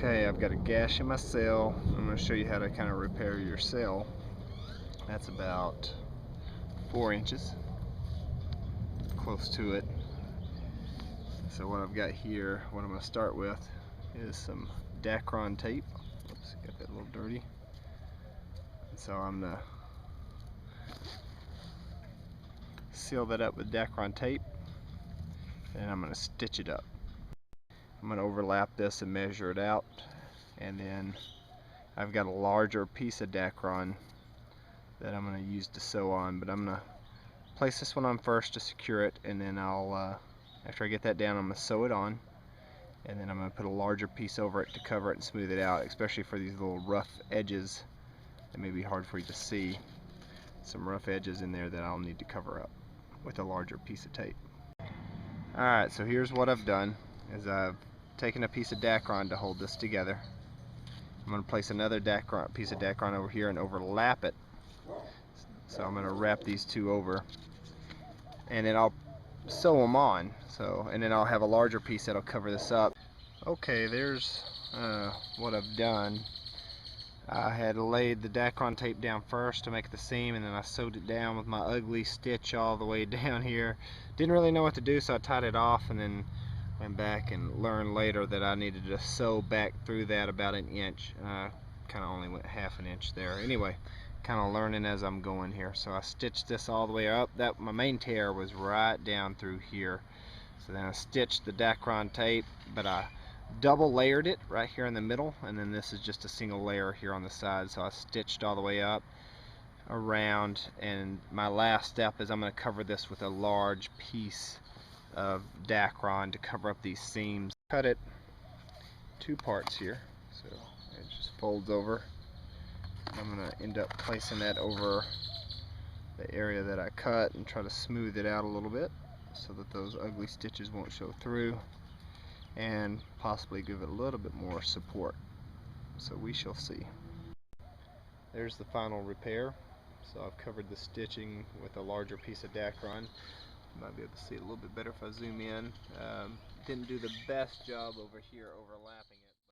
Okay, I've got a gash in my sail. I'm going to show you how to kind of repair your sail. That's about 4 inches, close to it. So what I've got here, what I'm going to start with is some dacron tape. Oops, got that a little dirty. And so I'm going to seal that up with dacron tape, and I'm going to stitch it up. I'm going to overlap this and measure it out, and then I've got a larger piece of dacron that I'm going to use to sew on, but I'm going to place this one on first to secure it, and then I'll after I get that down, I'm going to sew it on, and then I'm going to put a larger piece over it to cover it and smooth it out, especially for these little rough edges that may be hard for you to see. Some rough edges in there that I'll need to cover up with a larger piece of tape. Alright, so here's what I've done, is I've taken a piece of dacron to hold this together. I'm going to place another piece of dacron over here and overlap it. So I'm going to wrap these two over, and then I'll sew them on. And then I'll have a larger piece that'll cover this up. Okay, there's what I've done. I had laid the dacron tape down first to make the seam, and then I sewed it down with my ugly stitch all the way down here. Didn't really know what to do, so I tied it off, and then went back and learned later that I needed to sew back through that about an inch. Kind of only went half an inch there. Anyway, kind of learning as I'm going here. So I stitched this all the way up. My main tear was right down through here. So then I stitched the dacron tape, but I double layered it right here in the middle, and then this is just a single layer here on the side. So I stitched all the way up around, and my last step is I'm going to cover this with a large piece of dacron to cover up these seams. Cut it two parts here, so it just folds over. I'm going to end up placing that over the area that I cut and try to smooth it out a little bit so that those ugly stitches won't show through, and possibly give it a little bit more support. So we shall see. There's the final repair. So I've covered the stitching with a larger piece of dacron. You might be able to see it a little bit better if I zoom in. Didn't do the best job over here overlapping.